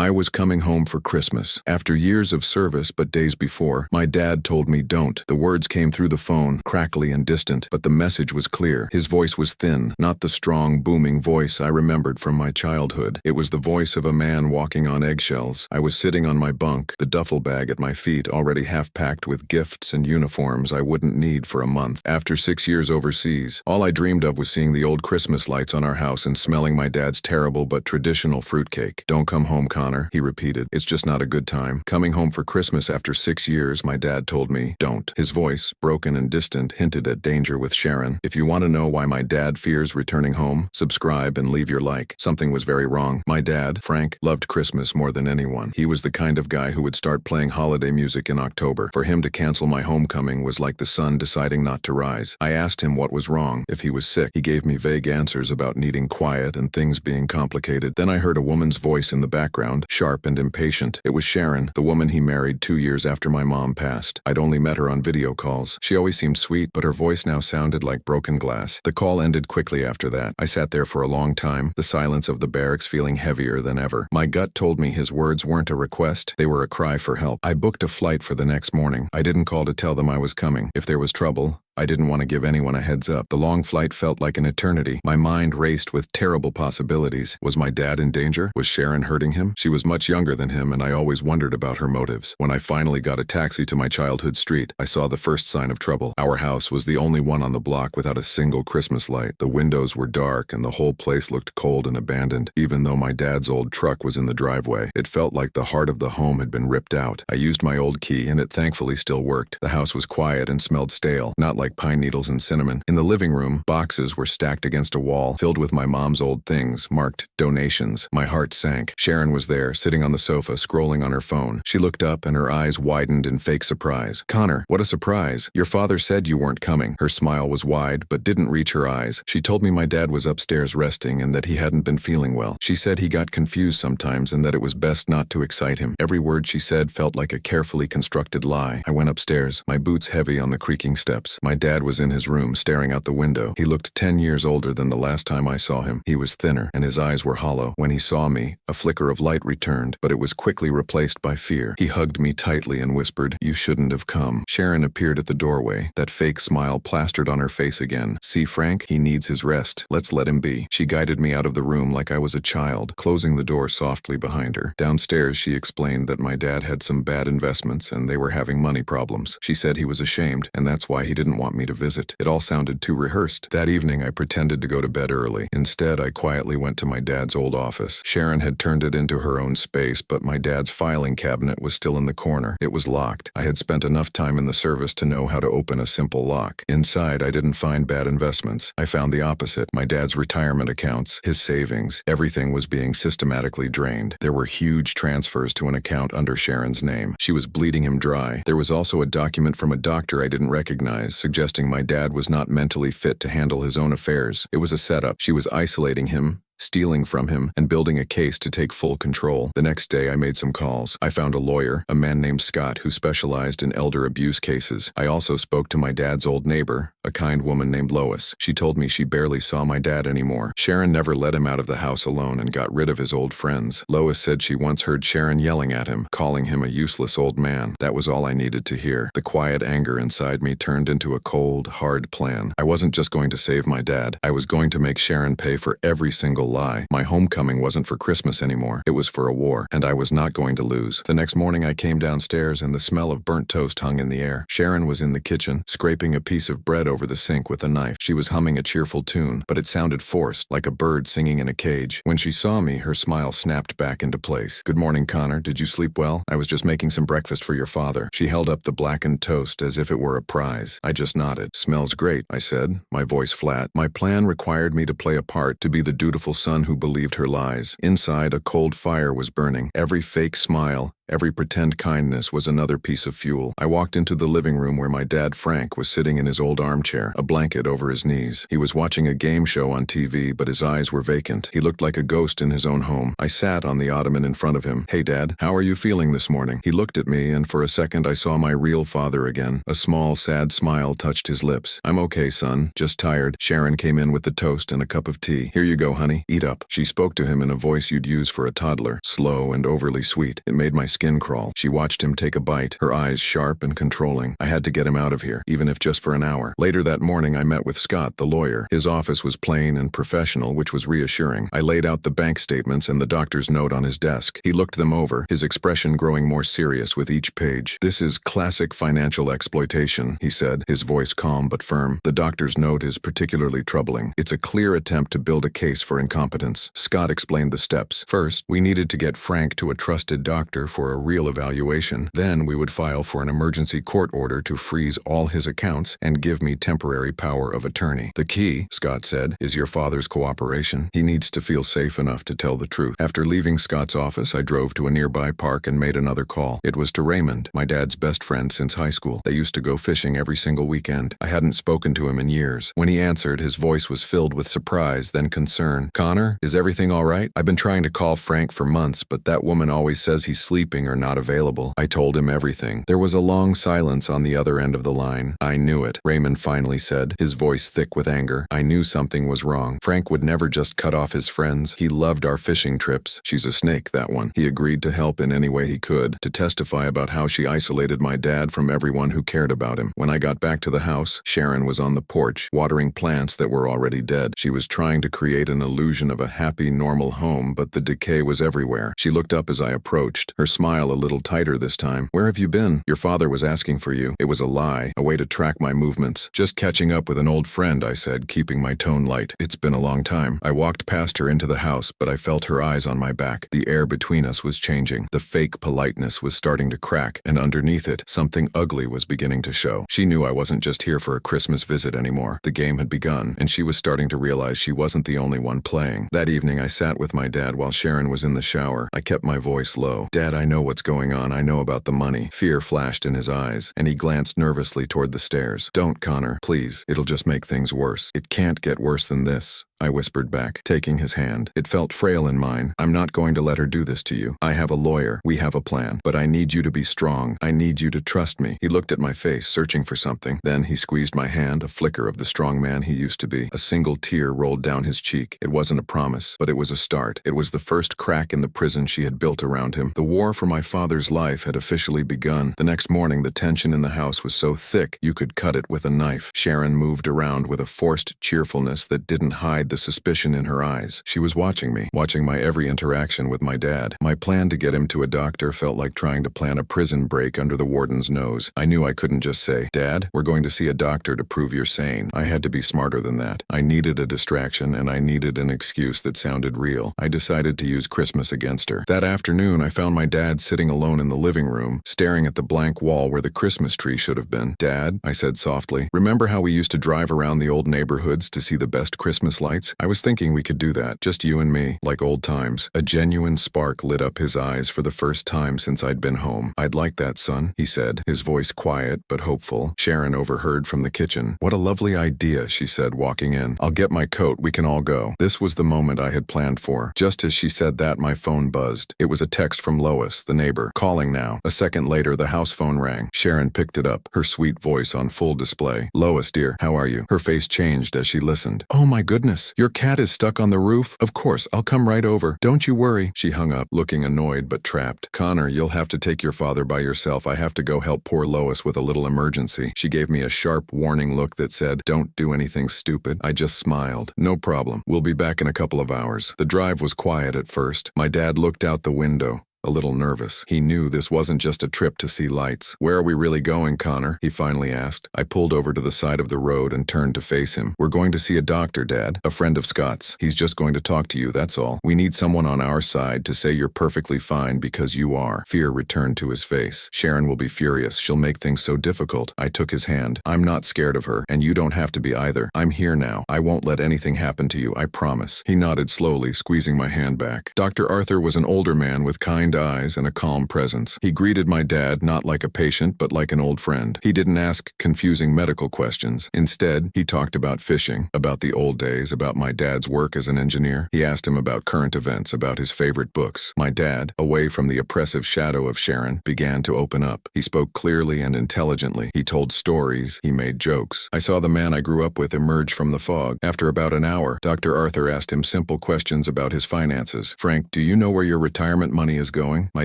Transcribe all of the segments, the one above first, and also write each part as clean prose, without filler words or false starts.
I was coming home for Christmas. After years of service but days before, my dad told me don't. The words came through the phone, crackly and distant, but the message was clear. His voice was thin, not the strong, booming voice I remembered from my childhood. It was the voice of a man walking on eggshells. I was sitting on my bunk, the duffel bag at my feet already half packed with gifts and uniforms I wouldn't need for a month. After 6 years overseas, all I dreamed of was seeing the old Christmas lights on our house and smelling my dad's terrible but traditional fruitcake. "Don't come home, Connor," he repeated. "It's just not a good time. Coming home for Christmas after 6 years," my dad told me. "Don't." His voice, broken and distant, hinted at danger with Sharon. If you want to know why my dad fears returning home, subscribe and leave your like. Something was very wrong. My dad, Frank, loved Christmas more than anyone. He was the kind of guy who would start playing holiday music in October. For him to cancel my homecoming was like the sun deciding not to rise. I asked him what was wrong, if he was sick. He gave me vague answers about needing quiet and things being complicated. Then I heard a woman's voice in the background, sharp and impatient. It was Sharon, the woman he married 2 years after my mom passed. I'd only met her on video calls. She always seemed sweet, but her voice now sounded like broken glass. The call ended quickly after that. I sat there for a long time, the silence of the barracks feeling heavier than ever. My gut told me his words weren't a request, they were a cry for help. I booked a flight for the next morning. I didn't call to tell them I was coming. If there was trouble, I didn't want to give anyone a heads up. The long flight felt like an eternity. My mind raced with terrible possibilities. Was my dad in danger? Was Sharon hurting him? She was much younger than him, and I always wondered about her motives. When I finally got a taxi to my childhood street, I saw the first sign of trouble. Our house was the only one on the block without a single Christmas light. The windows were dark, and the whole place looked cold and abandoned. Even though my dad's old truck was in the driveway, it felt like the heart of the home had been ripped out. I used my old key, and it thankfully still worked. The house was quiet and smelled stale, not like pine needles and cinnamon. In the living room, boxes were stacked against a wall, filled with my mom's old things, marked donations. My heart sank. Sharon was there, sitting on the sofa, scrolling on her phone. She looked up and her eyes widened in fake surprise. "Connor, what a surprise. Your father said you weren't coming." Her smile was wide, but didn't reach her eyes. She told me my dad was upstairs resting and that he hadn't been feeling well. She said he got confused sometimes and that it was best not to excite him. Every word she said felt like a carefully constructed lie. I went upstairs, my boots heavy on the creaking steps. My dad was in his room, staring out the window. He looked 10 years older than the last time I saw him. He was thinner, and his eyes were hollow. When he saw me, a flicker of light returned, but it was quickly replaced by fear. He hugged me tightly and whispered, "You shouldn't have come." Sharon appeared at the doorway, that fake smile plastered on her face again. "See, Frank? He needs his rest. Let's let him be." She guided me out of the room like I was a child, closing the door softly behind her. Downstairs, she explained that my dad had some bad investments and they were having money problems. She said he was ashamed, and that's why he didn't want me to visit. It all sounded too rehearsed. That evening, I pretended to go to bed early. Instead, I quietly went to my dad's old office. Sharon had turned it into her own space, but my dad's filing cabinet was still in the corner. It was locked. I had spent enough time in the service to know how to open a simple lock. Inside, I didn't find bad investments. I found the opposite. My dad's retirement accounts, his savings, everything was being systematically drained. There were huge transfers to an account under Sharon's name. She was bleeding him dry. There was also a document from a doctor I didn't recognize, suggesting my dad was not mentally fit to handle his own affairs. It was a setup. She was isolating him, stealing from him, and building a case to take full control. The next day, I made some calls. I found a lawyer, a man named Scott, who specialized in elder abuse cases. I also spoke to my dad's old neighbor, a kind woman named Lois. She told me she barely saw my dad anymore. Sharon never let him out of the house alone and got rid of his old friends. Lois said she once heard Sharon yelling at him, calling him a useless old man. That was all I needed to hear. The quiet anger inside me turned into a cold, hard plan. I wasn't just going to save my dad. I was going to make Sharon pay for every single lie. My homecoming wasn't for Christmas anymore. It was for a war, and I was not going to lose. The next morning I came downstairs and the smell of burnt toast hung in the air. Sharon was in the kitchen, scraping a piece of bread over the sink with a knife. She was humming a cheerful tune, but it sounded forced, like a bird singing in a cage. When she saw me, her smile snapped back into place. "Good morning, Connor. Did you sleep well? I was just making some breakfast for your father." She held up the blackened toast as if it were a prize. I just nodded. "Smells great," I said, my voice flat. My plan required me to play a part, to be the dutiful son who believed her lies. Inside, a cold fire was burning. Every fake smile, Every pretend kindness was another piece of fuel. I walked into the living room where my dad Frank was sitting in his old armchair, a blanket over his knees. He was watching a game show on TV, but his eyes were vacant. He looked like a ghost in his own home. I sat on the ottoman in front of him. "Hey, Dad, how are you feeling this morning?" He looked at me, and for a second I saw my real father again. A small, sad smile touched his lips. "I'm okay, son. Just tired." Sharon came in with the toast and a cup of tea. "Here you go, honey. Eat up." She spoke to him in a voice you'd use for a toddler, slow and overly sweet. It made my skin crawl. She watched him take a bite, her eyes sharp and controlling. I had to get him out of here, even if just for an hour. Later that morning I met with Scott, the lawyer. His office was plain and professional, which was reassuring. I laid out the bank statements and the doctor's note on his desk. He looked them over, his expression growing more serious with each page. "This is classic financial exploitation," he said, his voice calm but firm. "The doctor's note is particularly troubling. It's a clear attempt to build a case for incompetence." Scott explained the steps. "First, we needed to get Frank to a trusted doctor for a real evaluation. Then we would file for an emergency court order to freeze all his accounts and give me temporary power of attorney. The key," Scott said, "is your father's cooperation. He needs to feel safe enough to tell the truth." After leaving Scott's office, I drove to a nearby park and made another call. It was to Raymond, my dad's best friend since high school. They used to go fishing every single weekend. I hadn't spoken to him in years. When he answered, his voice was filled with surprise, then concern. "Connor, is everything all right? I've been trying to call Frank for months, but that woman always says he's sleeping or not available." I told him everything. There was a long silence on the other end of the line. "I knew it," Raymond finally said, his voice thick with anger. "I knew something was wrong. Frank would never just cut off his friends. He loved our fishing trips. She's a snake, that one." He agreed to help in any way he could, to testify about how she isolated my dad from everyone who cared about him. When I got back to the house, Sharon was on the porch, watering plants that were already dead. She was trying to create an illusion of a happy, normal home, but the decay was everywhere. She looked up as I approached, her smile a little tighter this time. "Where have you been? Your father was asking for you." It was a lie, a way to track my movements. "Just catching up with an old friend," I said, keeping my tone light. "It's been a long time." I walked past her into the house, but I felt her eyes on my back. The air between us was changing. The fake politeness was starting to crack, and underneath it, something ugly was beginning to show. She knew I wasn't just here for a Christmas visit anymore. The game had begun, and she was starting to realize she wasn't the only one playing. That evening, I sat with my dad while Sharon was in the shower. I kept my voice low. "Dad, I know what's going on. I know about the money." Fear flashed in his eyes, and he glanced nervously toward the stairs. "Don't, Connor. Please. It'll just make things worse." "It can't get worse than this," I whispered back, taking his hand. It felt frail in mine. "I'm not going to let her do this to you. I have a lawyer. We have a plan. But I need you to be strong. I need you to trust me." He looked at my face, searching for something. Then he squeezed my hand, a flicker of the strong man he used to be. A single tear rolled down his cheek. It wasn't a promise, but it was a start. It was the first crack in the prison she had built around him. The war for my father's life had officially begun. The next morning, the tension in the house was so thick you could cut it with a knife. Sharon moved around with a forced cheerfulness that didn't hide the suspicion in her eyes. She was watching me, watching my every interaction with my dad. My plan to get him to a doctor felt like trying to plan a prison break under the warden's nose. I knew I couldn't just say, "Dad, we're going to see a doctor to prove you're sane." I had to be smarter than that. I needed a distraction, and I needed an excuse that sounded real. I decided to use Christmas against her. That afternoon, I found my dad sitting alone in the living room, staring at the blank wall where the Christmas tree should have been. "Dad," I said softly, "remember how we used to drive around the old neighborhoods to see the best Christmas lights? I was thinking we could do that, just you and me, like old times." A genuine spark lit up his eyes for the first time since I'd been home. "I'd like that, son," he said, his voice quiet but hopeful. Sharon overheard from the kitchen. "What a lovely idea," she said, walking in. "I'll get my coat, we can all go." This was the moment I had planned for. Just as she said that, my phone buzzed. It was a text from Lois, the neighbor, calling now. A second later, the house phone rang. Sharon picked it up, her sweet voice on full display. "Lois, dear, how are you?" Her face changed as she listened. "Oh my goodness, your cat is stuck on the roof? Of course, I'll come right over. Don't you worry." She hung up, looking annoyed but trapped. "Connor, you'll have to take your father by yourself. I have to go help poor Lois with a little emergency." She gave me a sharp, warning look that said, "Don't do anything stupid." I just smiled. "No problem. We'll be back in a couple of hours." The drive was quiet at first. My dad looked out the window, a little nervous. He knew this wasn't just a trip to see lights. "Where are we really going, Connor?" he finally asked. I pulled over to the side of the road and turned to face him. "We're going to see a doctor, Dad. A friend of Scott's. He's just going to talk to you, that's all. We need someone on our side to say you're perfectly fine because you are." Fear returned to his face. "Sharon will be furious. She'll make things so difficult." I took his hand. "I'm not scared of her, and you don't have to be either. I'm here now. I won't let anything happen to you, I promise." He nodded slowly, squeezing my hand back. Dr. Arthur was an older man with kind eyes and a calm presence. He greeted my dad not like a patient but like an old friend. He didn't ask confusing medical questions. Instead, he talked about fishing, about the old days, about my dad's work as an engineer. He asked him about current events, about his favorite books. My dad, away from the oppressive shadow of Sharon, began to open up. He spoke clearly and intelligently. He told stories. He made jokes. I saw the man I grew up with emerge from the fog. After about an hour, Dr. Arthur asked him simple questions about his finances. "Frank, do you know where your retirement money is going?" My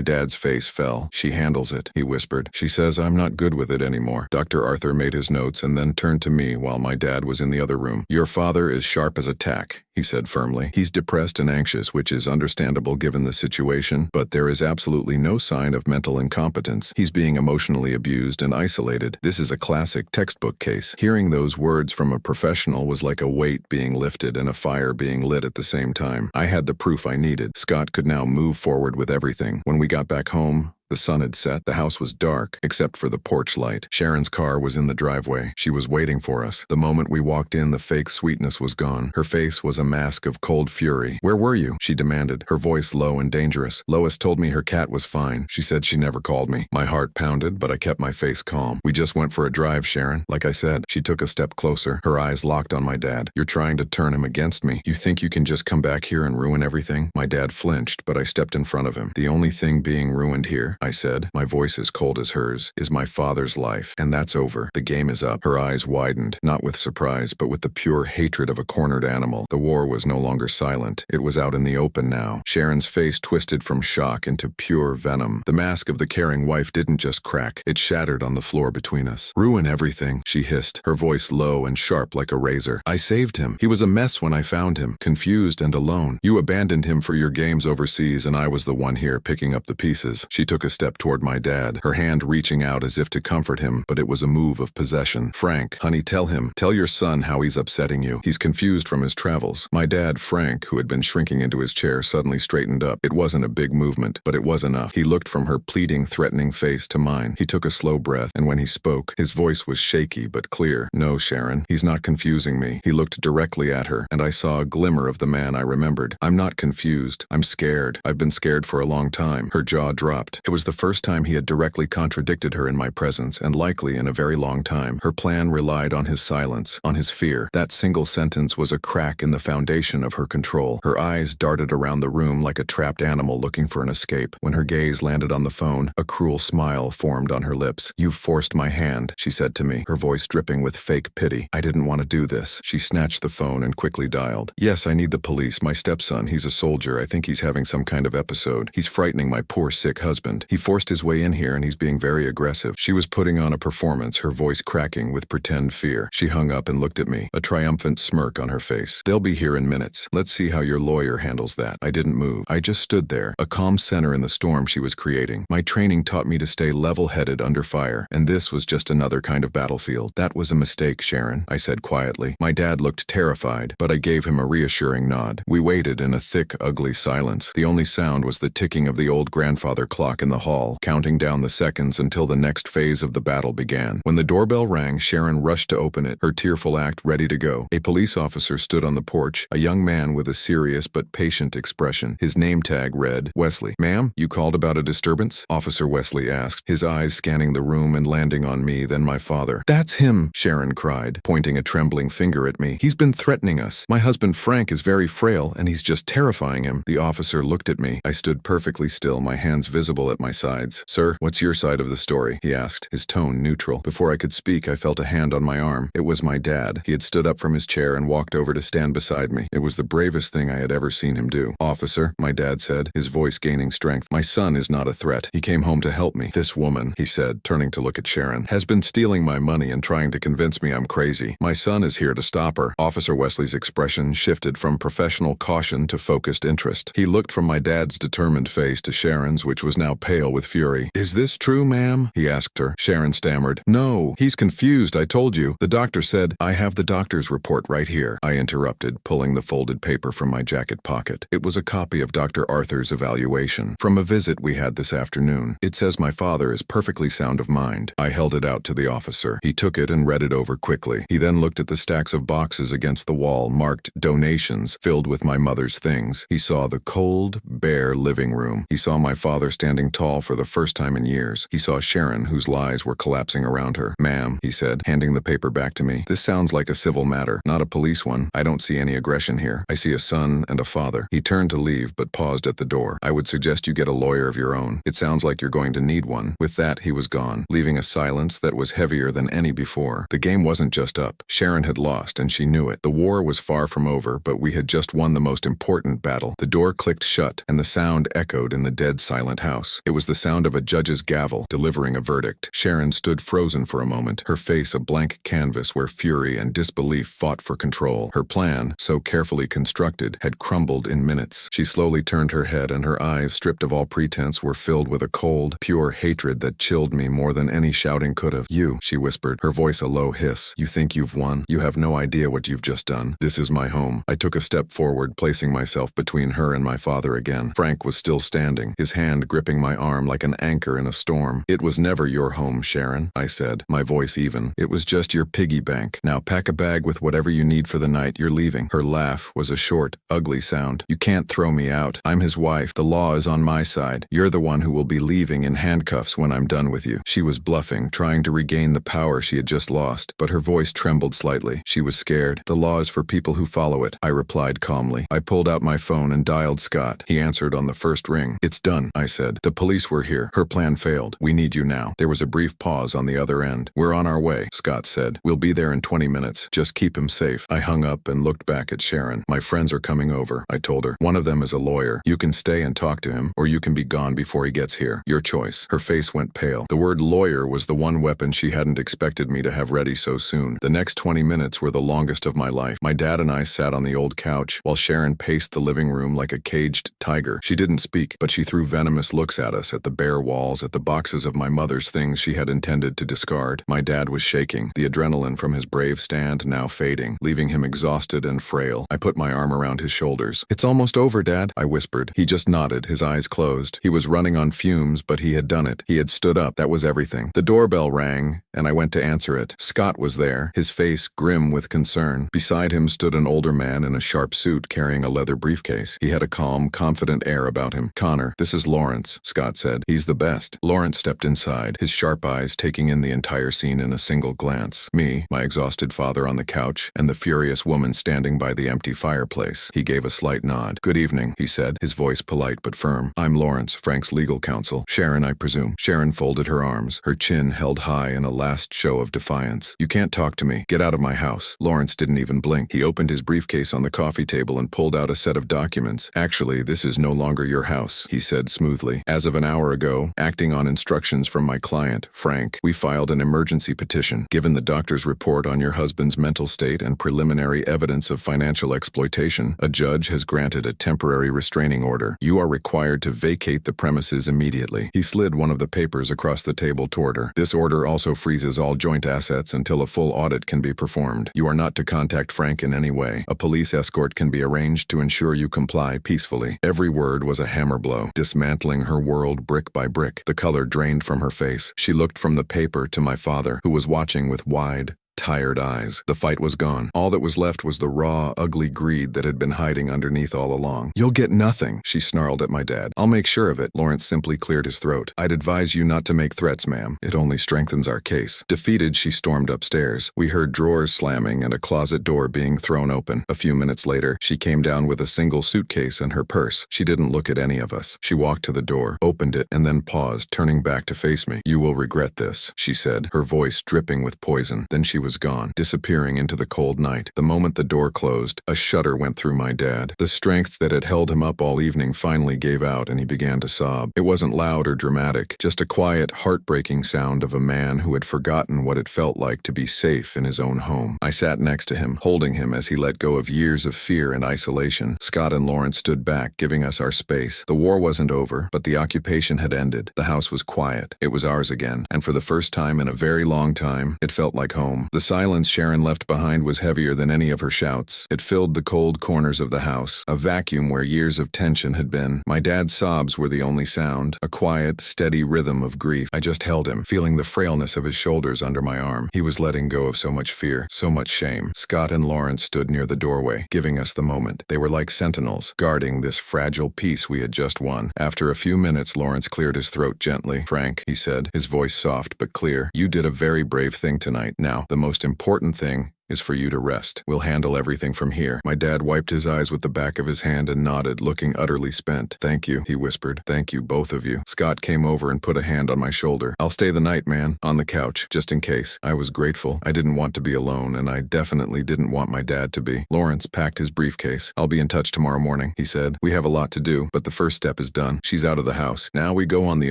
dad's face fell. "She handles it," he whispered. "She says I'm not good with it anymore." Dr. Arthur made his notes and then turned to me while my dad was in the other room. "Your father is sharp as a tack," he said firmly. "He's depressed and anxious, which is understandable given the situation, but there is absolutely no sign of mental incompetence. He's being emotionally abused and isolated. This is a classic textbook case." Hearing those words from a professional was like a weight being lifted and a fire being lit at the same time. I had the proof I needed. Scott could now move forward with everything. When we got back home, the sun had set. The house was dark, except for the porch light. Sharon's car was in the driveway. She was waiting for us. The moment we walked in, the fake sweetness was gone. Her face was a mask of cold fury. "Where were you?" she demanded, her voice low and dangerous. "Lois told me her cat was fine. She said she never called me." My heart pounded, but I kept my face calm. "We just went for a drive, Sharon. Like I said." She took a step closer, her eyes locked on my dad. "You're trying to turn him against me. You think you can just come back here and ruin everything?" My dad flinched, but I stepped in front of him. "The only thing being ruined here," I said, my voice as cold as hers, "is my father's life, and that's over. The game is up." Her eyes widened, not with surprise, but with the pure hatred of a cornered animal. The war was no longer silent. It was out in the open now. Sharon's face twisted from shock into pure venom. The mask of the caring wife didn't just crack. It shattered on the floor between us. "Ruin everything," she hissed, her voice low and sharp like a razor. "I saved him. He was a mess when I found him, confused and alone. You abandoned him for your games overseas, and I was the one here picking up the pieces." She took a step toward my dad, her hand reaching out as if to comfort him, but it was a move of possession. "Frank, honey, tell your son how he's upsetting you. He's confused from his travels." My dad, Frank, who had been shrinking into his chair, suddenly straightened up. It wasn't a big movement, but it was enough. He looked from her pleading, threatening face to mine. He took a slow breath, and when he spoke, his voice was shaky but clear. "No, Sharon, he's not confusing me." He looked directly at her, and I saw a glimmer of the man I remembered. "I'm not confused. I'm scared. I've been scared for a long time." Her jaw dropped. It was the first time he had directly contradicted her in my presence, and likely in a very long time. Her plan relied on his silence, on his fear. That single sentence was a crack in the foundation of her control. Her eyes darted around the room like a trapped animal looking for an escape. When her gaze landed on the phone, a cruel smile formed on her lips. "You've forced my hand," she said to me, her voice dripping with fake pity. "I didn't want to do this." She snatched the phone and quickly dialed. "Yes, I need the police. My stepson, he's a soldier. I think he's having some kind of episode. He's frightening my poor sick husband. He forced his way in here and he's being very aggressive." She was putting on a performance, her voice cracking with pretend fear. She hung up and looked at me, a triumphant smirk on her face. "They'll be here in minutes. Let's see how your lawyer handles that." I didn't move. I just stood there, a calm center in the storm she was creating. My training taught me to stay level-headed under fire, and this was just another kind of battlefield. "That was a mistake, Sharon," I said quietly. My dad looked terrified, but I gave him a reassuring nod. We waited in a thick, ugly silence. The only sound was the ticking of the old grandfather clock in the hall, counting down the seconds until the next phase of the battle began. When the doorbell rang, Sharon rushed to open it, her tearful act ready to go. A police officer stood on the porch, a young man with a serious but patient expression. His name tag read, "Wesley." "Ma'am, you called about a disturbance?" Officer Wesley asked, his eyes scanning the room and landing on me, then my father. "That's him," Sharon cried, pointing a trembling finger at me. "He's been threatening us. My husband Frank is very frail, and he's just terrifying him." The officer looked at me. I stood perfectly still, my hands visible at my sides. "Sir, what's your side of the story?" he asked, his tone neutral. Before I could speak, I felt a hand on my arm. It was my dad. He had stood up from his chair and walked over to stand beside me. It was the bravest thing I had ever seen him do. "Officer," my dad said, his voice gaining strength, "my son is not a threat. He came home to help me. This woman," he said, turning to look at Sharon, "has been stealing my money and trying to convince me I'm crazy. My son is here to stop her." Officer Wesley's expression shifted from professional caution to focused interest. He looked from my dad's determined face to Sharon's, which was now pale pale with fury. "Is this true, ma'am?" he asked her. Sharon stammered. "No, he's confused, I told you. The doctor said—" "I have the doctor's report right here," I interrupted, pulling the folded paper from my jacket pocket. It was a copy of Dr. Arthur's evaluation, from a visit we had this afternoon. "It says my father is perfectly sound of mind." I held it out to the officer. He took it and read it over quickly. He then looked at the stacks of boxes against the wall marked "Donations," filled with my mother's things. He saw the cold, bare living room. He saw my father standing tall for the first time in years. He saw Sharon, whose lies were collapsing around her. "Ma'am," he said, handing the paper back to me, "this sounds like a civil matter, not a police one. I don't see any aggression here. I see a son and a father." He turned to leave but paused at the door. "I would suggest you get a lawyer of your own. It sounds like you're going to need one." With that, he was gone, leaving a silence that was heavier than any before. The game wasn't just up. Sharon had lost, and she knew it. The war was far from over, but we had just won the most important battle. The door clicked shut, and the sound echoed in the dead silent house. It was the sound of a judge's gavel, delivering a verdict. Sharon stood frozen for a moment, her face a blank canvas where fury and disbelief fought for control. Her plan, so carefully constructed, had crumbled in minutes. She slowly turned her head, and her eyes, stripped of all pretense, were filled with a cold, pure hatred that chilled me more than any shouting could have. "You," she whispered, her voice a low hiss. "You think you've won? You have no idea what you've just done. This is my home." I took a step forward, placing myself between her and my father again. Frank was still standing, his hand gripping my arm like an anchor in a storm. "It was never your home, Sharon," I said, my voice even. "It was just your piggy bank. Now pack a bag with whatever you need for the night. You're leaving." Her laugh was a short, ugly sound. "You can't throw me out. I'm his wife. The law is on my side. You're the one who will be leaving in handcuffs when I'm done with you." She was bluffing, trying to regain the power she had just lost, but her voice trembled slightly. She was scared. "The law is for people who follow it," I replied calmly. I pulled out my phone and dialed Scott. He answered on the first ring. "It's done," I said. "The police were here. Her plan failed. We need you now." There was a brief pause on the other end. "We're on our way," Scott said. "We'll be there in 20 minutes. Just keep him safe." I hung up and looked back at Sharon. "My friends are coming over," I told her. "One of them is a lawyer. You can stay and talk to him, or you can be gone before he gets here. Your choice." Her face went pale. The word lawyer was the one weapon she hadn't expected me to have ready so soon. The next 20 minutes were the longest of my life. My dad and I sat on the old couch, while Sharon paced the living room like a caged tiger. She didn't speak, but she threw venomous looks at us, at the bare walls, at the boxes of my mother's things she had intended to discard. My dad was shaking, the adrenaline from his brave stand now fading, leaving him exhausted and frail. I put my arm around his shoulders. "It's almost over, Dad," I whispered. He just nodded, his eyes closed. He was running on fumes, but he had done it. He had stood up. That was everything. The doorbell rang, and I went to answer it. Scott was there, his face grim with concern. Beside him stood an older man in a sharp suit carrying a leather briefcase. He had a calm, confident air about him. "Connor, this is Lawrence," Scott said. "He's the best." Lawrence stepped inside, his sharp eyes taking in the entire scene in a single glance. Me, my exhausted father on the couch, and the furious woman standing by the empty fireplace. He gave a slight nod. "Good evening," he said, his voice polite but firm. "I'm Lawrence, Frank's legal counsel. Sharon, I presume." Sharon folded her arms, her chin held high in a last show of defiance. "You can't talk to me. Get out of my house." Lawrence didn't even blink. He opened his briefcase on the coffee table and pulled out a set of documents. "Actually, this is no longer your house," he said smoothly. "As of an hour ago, acting on instructions from my client, Frank, we filed an emergency petition. Given the doctor's report on your husband's mental state and preliminary evidence of financial exploitation, a judge has granted a temporary restraining order. You are required to vacate the premises immediately." He slid one of the papers across the table toward her. "This order also freezes all joint assets until a full audit can be performed. You are not to contact Frank in any way. A police escort can be arranged to ensure you comply peacefully." Every word was a hammer blow, dismantling her world brick by brick. The color drained from her face. She looked from the paper to my father, who was watching with wide, tired eyes. The fight was gone. All that was left was the raw, ugly greed that had been hiding underneath all along. "You'll get nothing," she snarled at my dad. "I'll make sure of it." Lawrence simply cleared his throat. "I'd advise you not to make threats, ma'am. It only strengthens our case." Defeated, she stormed upstairs. We heard drawers slamming and a closet door being thrown open. A few minutes later, she came down with a single suitcase and her purse. She didn't look at any of us. She walked to the door, opened it, and then paused, turning back to face me. "You will regret this," she said, her voice dripping with poison. Then she was gone, disappearing into the cold night. The moment the door closed, a shudder went through my dad. The strength that had held him up all evening finally gave out and he began to sob. It wasn't loud or dramatic, just a quiet, heartbreaking sound of a man who had forgotten what it felt like to be safe in his own home. I sat next to him, holding him as he let go of years of fear and isolation. Scott and Lawrence stood back, giving us our space. The war wasn't over, but the occupation had ended. The house was quiet. It was ours again, and for the first time in a very long time, it felt like home. The silence Sharon left behind was heavier than any of her shouts. It filled the cold corners of the house, a vacuum where years of tension had been. My dad's sobs were the only sound, a quiet, steady rhythm of grief. I just held him, feeling the frailness of his shoulders under my arm. He was letting go of so much fear, so much shame. Scott and Lawrence stood near the doorway, giving us the moment. They were like sentinels, guarding this fragile peace we had just won. After a few minutes, Lawrence cleared his throat gently. "Frank," he said, his voice soft but clear, "you did a very brave thing tonight. Now, the most important thing is for you to rest. We'll handle everything from here." My dad wiped his eyes with the back of his hand and nodded, looking utterly spent. "Thank you," he whispered. "Thank you, both of you." Scott came over and put a hand on my shoulder. "I'll stay the night, man, on the couch, just in case." I was grateful. I didn't want to be alone, and I definitely didn't want my dad to be. Lawrence packed his briefcase. "I'll be in touch tomorrow morning," he said. "We have a lot to do, but the first step is done. She's out of the house. Now we go on the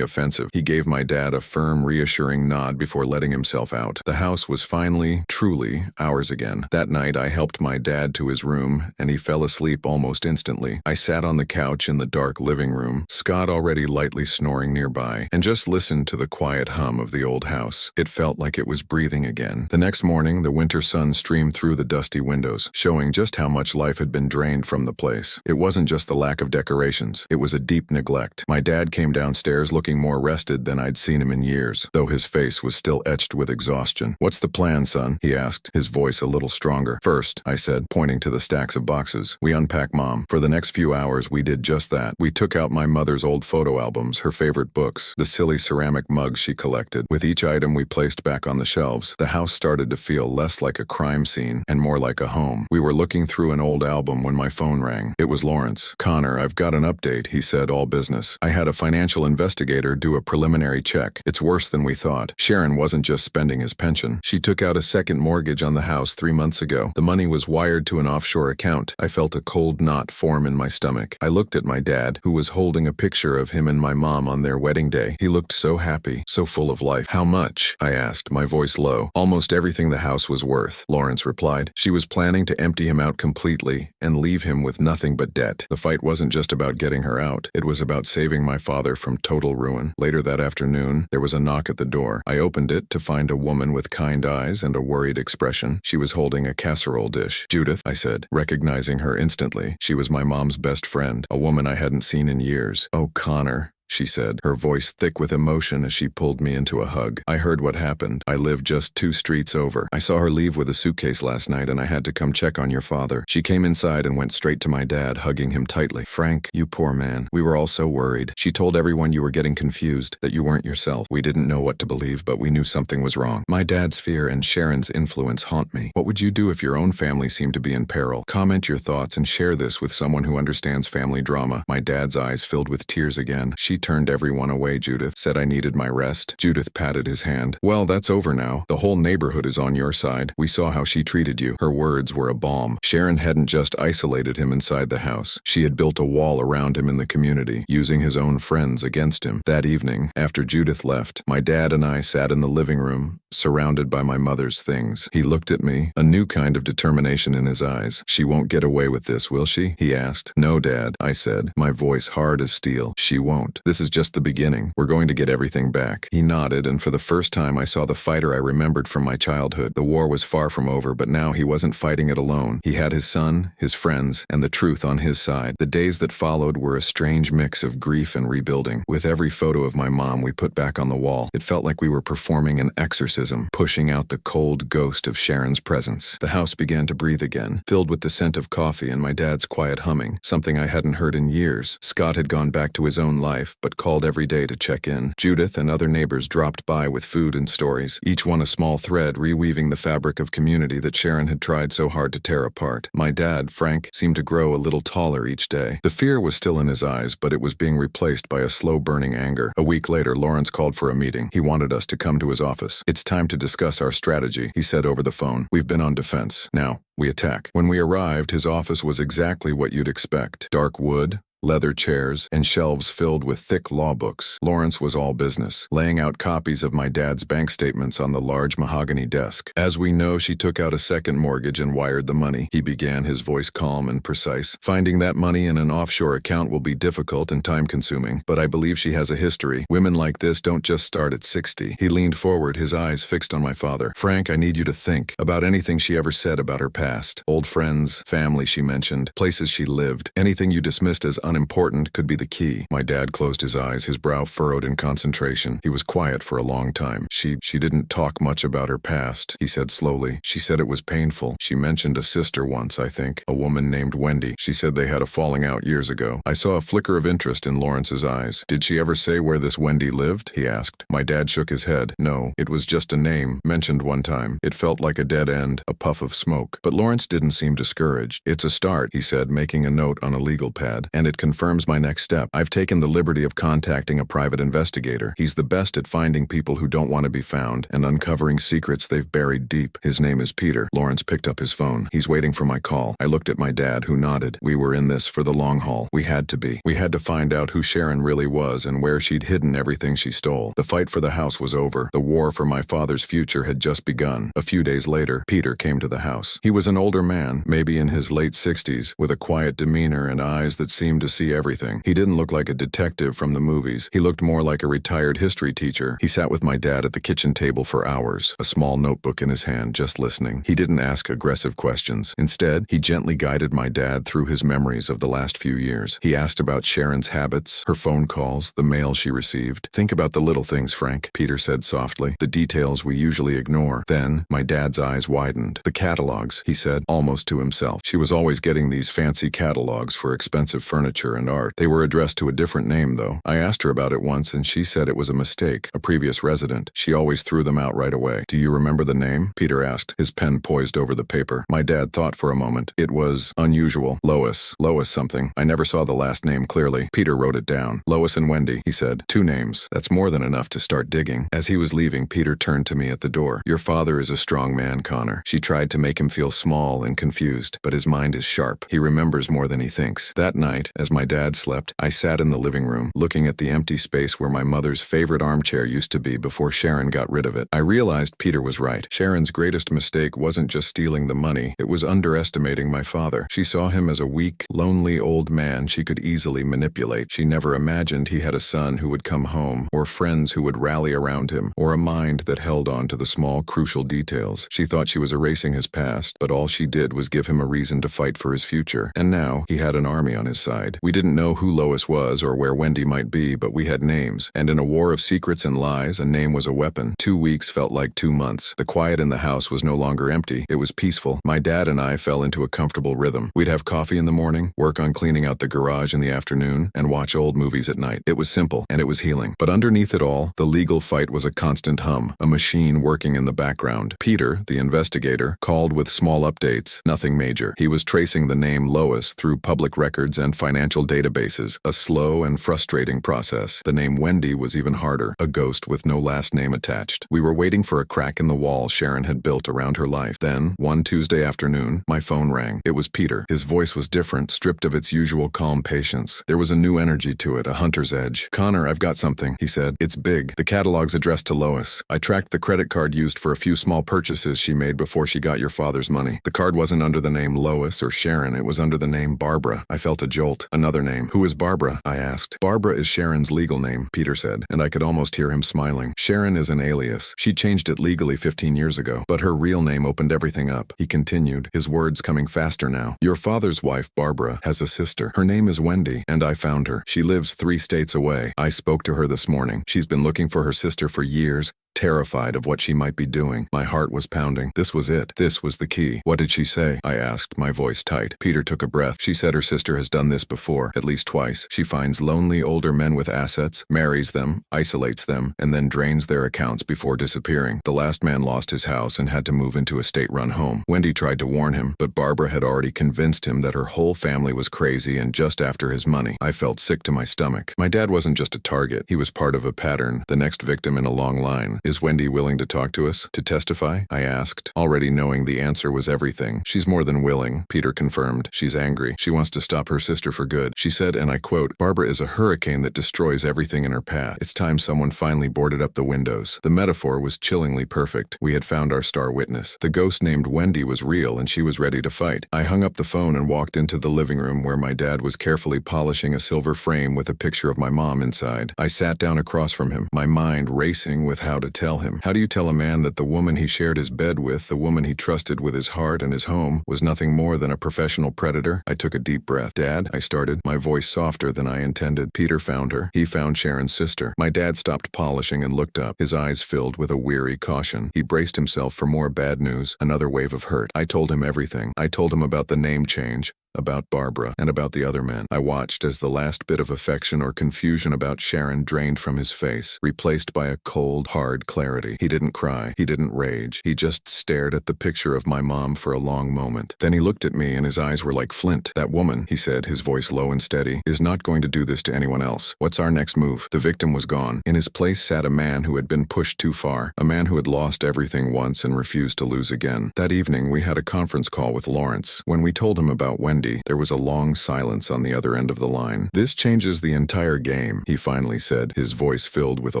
offensive." He gave my dad a firm, reassuring nod before letting himself out. The house was finally, truly, ours again. That night, I helped my dad to his room, and he fell asleep almost instantly. I sat on the couch in the dark living room, Scott already lightly snoring nearby, and just listened to the quiet hum of the old house. It felt like it was breathing again. The next morning, the winter sun streamed through the dusty windows, showing just how much life had been drained from the place. It wasn't just the lack of decorations. It was a deep neglect. My dad came downstairs looking more rested than I'd seen him in years, though his face was still etched with exhaustion. "What's the plan, son?" he asked, his voice a little stronger. "First," I said, pointing to the stacks of boxes, "we unpack Mom." For the next few hours, we did just that. We took out my mother's old photo albums, her favorite books, the silly ceramic mugs she collected. With each item we placed back on the shelves, the house started to feel less like a crime scene and more like a home. We were looking through an old album when my phone rang. It was Lawrence. "Connor, I've got an update," he said, all business. "I had a financial investigator do a preliminary check. It's worse than we thought. Sharon wasn't just spending his pension. She took out a second mortgage on the house 3 months ago. The money was wired to an offshore account." I felt a cold knot form in my stomach. I looked at my dad, who was holding a picture of him and my mom on their wedding day. He looked so happy, so full of life. "How much?" I asked, my voice low. "Almost everything the house was worth," Lawrence replied. "She was planning to empty him out completely and leave him with nothing but debt." The fight wasn't just about getting her out. It was about saving my father from total ruin. Later that afternoon, there was a knock at the door. I opened it to find a woman with kind eyes and a worried expression. She was holding a casserole dish. "Judith," I said, recognizing her instantly. She was my mom's best friend, a woman I hadn't seen in years. "Oh, Connor," she said, her voice thick with emotion as she pulled me into a hug. "I heard what happened. I live just 2 streets over. I saw her leave with a suitcase last night and I had to come check on your father." She came inside and went straight to my dad, hugging him tightly. "Frank, you poor man. We were all so worried. She told everyone you were getting confused, that you weren't yourself. We didn't know what to believe, but we knew something was wrong." My dad's fear and Sharon's influence haunt me. What would you do if your own family seemed to be in peril? Comment your thoughts and share this with someone who understands family drama. My dad's eyes filled with tears again. "She turned everyone away, Judith. Said I needed my rest." Judith patted his hand. "Well, that's over now. The whole neighborhood is on your side. We saw how she treated you." Her words were a balm. Sharon hadn't just isolated him inside the house. She had built a wall around him in the community, using his own friends against him. That evening, after Judith left, my dad and I sat in the living room, surrounded by my mother's things. He looked at me, a new kind of determination in his eyes. "She won't get away with this, will she?" he asked. "No, Dad," I said, my voice hard as steel. "She won't. This is just the beginning. We're going to get everything back." He nodded, and for the first time I saw the fighter I remembered from my childhood. The war was far from over, but now he wasn't fighting it alone. He had his son, his friends, and the truth on his side. The days that followed were a strange mix of grief and rebuilding. With every photo of my mom we put back on the wall, it felt like we were performing an exorcism, pushing out the cold ghost of Sharon's presence. The house began to breathe again, filled with the scent of coffee and my dad's quiet humming, something I hadn't heard in years. Scott had gone back to his own life, life, but called every day to check in. Judith and other neighbors dropped by with food and stories, each one a small thread reweaving the fabric of community that Sharon had tried so hard to tear apart. My dad, Frank, seemed to grow a little taller each day. The fear was still in his eyes, but it was being replaced by a slow-burning anger. A week later, Lawrence called for a meeting. He wanted us to come to his office. "It's time to discuss our strategy," he said over the phone. "We've been on defense. Now, we attack." When we arrived, his office was exactly what you'd expect. Dark wood, leather chairs, and shelves filled with thick law books. Lawrence was all business, laying out copies of my dad's bank statements on the large mahogany desk. "As we know, she took out a second mortgage and wired the money," he began, his voice calm and precise. "Finding that money in an offshore account will be difficult and time-consuming, but I believe she has a history. Women like this don't just start at 60. He leaned forward, his eyes fixed on my father. "Frank, I need you to think about anything she ever said about her past. Old friends, family she mentioned, places she lived. Anything you dismissed as unimportant could be the key." My dad closed his eyes, his brow furrowed in concentration. He was quiet for a long time. She didn't talk much about her past," he said slowly. "She said it was painful. She mentioned a sister once, I think, a woman named Wendy. She said they had a falling out years ago." I saw a flicker of interest in Lawrence's eyes. "Did she ever say where this Wendy lived?" he asked. My dad shook his head. "No, it was just a name, mentioned one time. It felt like a dead end, a puff of smoke." But Lawrence didn't seem discouraged. "It's a start," he said, making a note on a legal pad, "and it confirms my next step. I've taken the liberty of contacting a private investigator. He's the best at finding people who don't want to be found and uncovering secrets they've buried deep. His name is Peter." Lawrence picked up his phone. "He's waiting for my call." I looked at my dad, who nodded. We were in this for the long haul. We had to be. We had to find out who Sharon really was and where she'd hidden everything she stole. The fight for the house was over. The war for my father's future had just begun. A few days later, Peter came to the house. He was an older man, maybe in his late 60s, with a quiet demeanor and eyes that seemed to see everything. He didn't look like a detective from the movies. He looked more like a retired history teacher. He sat with my dad at the kitchen table for hours, a small notebook in his hand, just listening. He didn't ask aggressive questions. Instead, he gently guided my dad through his memories of the last few years. He asked about Sharon's habits, her phone calls, the mail she received. "Think about the little things, Frank," Peter said softly. "The details we usually ignore." Then, my dad's eyes widened. "The catalogs," he said, almost to himself. "She was always getting these fancy catalogs for expensive furniture and art. They were addressed to a different name, though. I asked her about it once, and she said it was a mistake, a previous resident. She always threw them out right away." "Do you remember the name?" Peter asked, his pen poised over the paper. My dad thought for a moment. "It was unusual. Lois something. I never saw the last name clearly." Peter wrote it down. "Lois and Wendy," he said. "Two names. That's more than enough to start digging." As he was leaving, Peter turned to me at the door. "Your father is a strong man, Connor." She tried to make him feel small and confused, but his mind is sharp. He remembers more than he thinks. That night, as my dad slept, I sat in the living room, looking at the empty space where my mother's favorite armchair used to be before Sharon got rid of it. I realized Peter was right. Sharon's greatest mistake wasn't just stealing the money, it was underestimating my father. She saw him as a weak, lonely old man she could easily manipulate. She never imagined he had a son who would come home, or friends who would rally around him, or a mind that held on to the small, crucial details. She thought she was erasing his past, but all she did was give him a reason to fight for his future. And now, he had an army on his side. We didn't know who Lois was or where Wendy might be, but we had names. And in a war of secrets and lies, a name was a weapon. 2 weeks felt like 2 months. The quiet in the house was no longer empty. It was peaceful. My dad and I fell into a comfortable rhythm. We'd have coffee in the morning, work on cleaning out the garage in the afternoon, and watch old movies at night. It was simple, and it was healing. But underneath it all, the legal fight was a constant hum, a machine working in the background. Peter, the investigator, called with small updates, nothing major. He was tracing the name Lois through public records and financial databases, a slow and frustrating process. The name Wendy was even harder, a ghost with no last name attached. We were waiting for a crack in the wall Sharon had built around her life. Then, one Tuesday afternoon, my phone rang. It was Peter. His voice was different, stripped of its usual calm patience. There was a new energy to it, a hunter's edge. "Connor, I've got something," he said. "It's big. The catalog's addressed to Lois. I tracked the credit card used for a few small purchases she made before she got your father's money. The card wasn't under the name Lois or Sharon, it was under the name Barbara." I felt a jolt. Another name. "Who is Barbara?" I asked. "Barbara is Sharon's legal name," Peter said, and I could almost hear him smiling. "Sharon is an alias. She changed it legally 15 years ago, but her real name opened everything up." He continued, his words coming faster now. "Your father's wife, Barbara, has a sister. Her name is Wendy, and I found her. She lives 3 states away. I spoke to her this morning. She's been looking for her sister for years, terrified of what she might be doing. My heart was pounding. This was it. This was the key. What did she say? I asked, my voice tight. Peter took a breath. She said her sister has done this before, at least twice. She finds lonely older men with assets, marries them, isolates them, and then drains their accounts before disappearing. The last man lost his house and had to move into a state-run home. Wendy tried to warn him, but Barbara had already convinced him that her whole family was crazy and just after his money. I felt sick to my stomach. My dad wasn't just a target. He was part of a pattern, the next victim in a long line. Is Wendy willing to talk to us? To testify? I asked, already knowing the answer was everything. She's more than willing, Peter confirmed. She's angry. She wants to stop her sister for good. She said, and I quote, Barbara is a hurricane that destroys everything in her path. It's time someone finally boarded up the windows. The metaphor was chillingly perfect. We had found our star witness. The ghost named Wendy was real and she was ready to fight. I hung up the phone and walked into the living room where my dad was carefully polishing a silver frame with a picture of my mom inside. I sat down across from him, my mind racing with how to tell him. How do you tell a man that the woman he shared his bed with, the woman he trusted with his heart and his home, was nothing more than a professional predator? I took a deep breath. Dad, I started, my voice softer than I intended. Peter found her. He found Sharon's sister. My dad stopped polishing and looked up, his eyes filled with a weary caution. He braced himself for more bad news, another wave of hurt. I told him everything. I told him about the name change, about Barbara, and about the other men. I watched as the last bit of affection or confusion about Sharon drained from his face, replaced by a cold, hard clarity. He didn't cry. He didn't rage. He just stared at the picture of my mom for a long moment. Then he looked at me and his eyes were like flint. That woman, he said, his voice low and steady, is not going to do this to anyone else. What's our next move? The victim was gone. In his place sat a man who had been pushed too far, a man who had lost everything once and refused to lose again. That evening, we had a conference call with Lawrence. When we told him about Wendy, there was a long silence on the other end of the line. This changes the entire game, he finally said, his voice filled with a